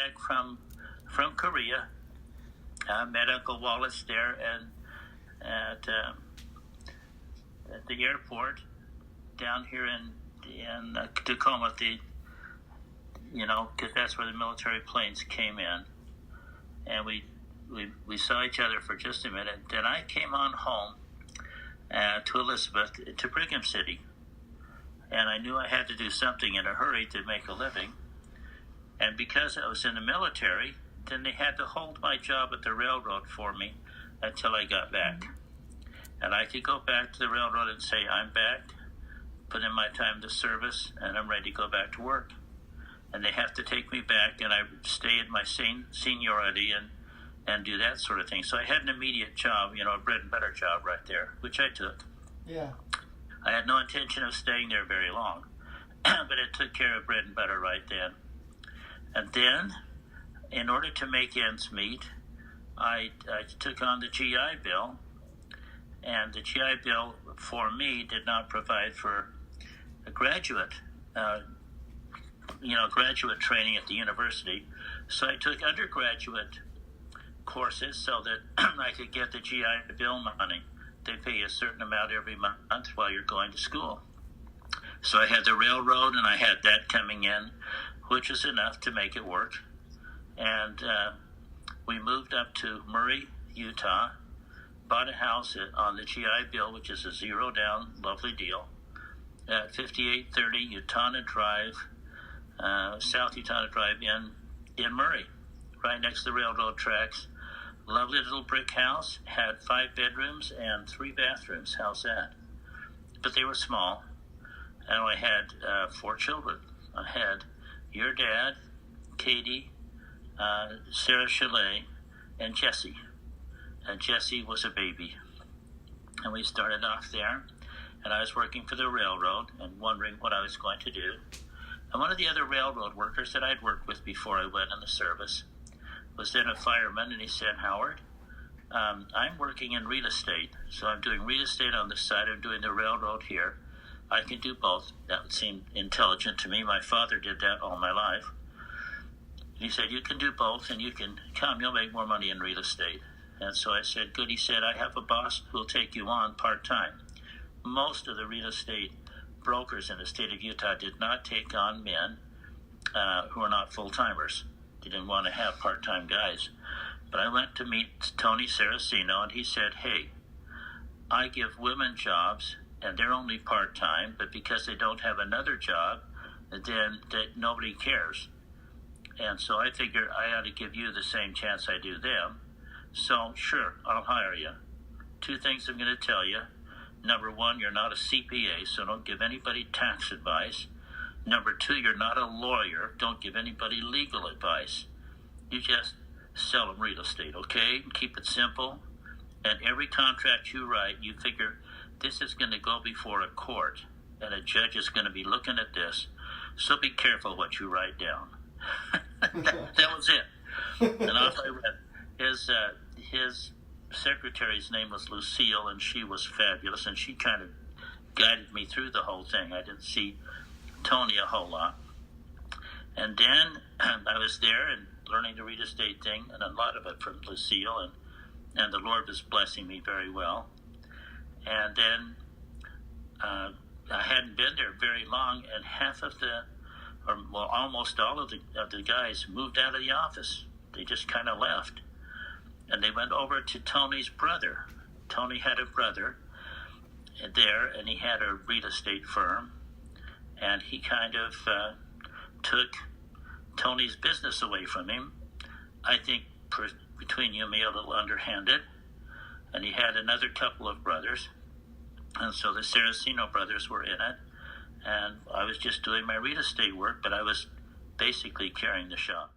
back from Korea. I met Uncle Wallace there and at the airport down here in Tacoma, because that's where the military planes came in, and we saw each other for just a minute. Then I came on home to Elizabeth, to Brigham City, and I knew I had to do something in a hurry to make a living. And because I was in the military, then they had to hold my job at the railroad for me until I got back. And I could go back to the railroad and say, I'm back, put in my time to service, and I'm ready to go back to work. And they have to take me back, and I stay at my seniority and do that sort of thing. So I had an immediate job, a bread and butter job right there, which I took. Yeah. I had no intention of staying there very long, but it took care of bread and butter right then. And then, in order to make ends meet, I took on the GI Bill, and the GI Bill for me did not provide for a graduate training at the university. So I took undergraduate courses so that I could get the GI Bill money. They pay you a certain amount every month while you're going to school. So I had the railroad, and I had that coming in, which was enough to make it work. And we moved up to Murray, Utah, bought a house on the GI Bill, which is a zero down, lovely deal, at 5830 Utana Drive, South Utana Drive in Murray, right next to the railroad tracks. Lovely little brick house, had 5 bedrooms and 3 bathrooms. How's that? But they were small. And I had 4 children. I had your dad, Katie, Sarah Chalet, and Jesse. And Jesse was a baby. And we started off there, and I was working for the railroad and wondering what I was going to do. And one of the other railroad workers that I'd worked with before I went in the service was then a fireman, and he said, Howard, I'm working in real estate, so I'm doing real estate on this side, I'm doing the railroad here. I can do both. That seemed intelligent to me. My father did that all my life. He said, you can do both, and you can come, you'll make more money in real estate. And so I said, good. He said, I have a boss who'll take you on part-time. Most of the real estate brokers in the state of Utah did not take on men who are not full-timers. They didn't want to have part-time guys. But I went to meet Tony Saraceno, and he said, hey, I give women jobs, and they're only part-time, but because they don't have another job, then nobody cares. And so I figured I ought to give you the same chance I do them. So, sure, I'll hire you. 2 things I'm going to tell you. Number 1, you're not a CPA, so don't give anybody tax advice. Number 2, you're not a lawyer. Don't give anybody legal advice. You just sell them real estate, okay? Keep it simple. And every contract you write, you figure this is going to go before a court, and a judge is going to be looking at this. So be careful what you write down. that was it. And off I went. His secretary's name was Lucille, and she was fabulous, and she kind of guided me through the whole thing. I didn't see Tony a whole lot. And then I was there and learning the real estate thing, and a lot of it from Lucille, and the Lord was blessing me very well. And then I hadn't been there very long, and almost all of the guys moved out of the office. They just kind of left. And they went over to Tony's brother. Tony had a brother there, and he had a real estate firm. And he kind of took Tony's business away from him. I think, between you and me, a little underhanded. And he had another couple of brothers. And so the Saraceno brothers were in it. And I was just doing my real estate work, but I was basically carrying the shop.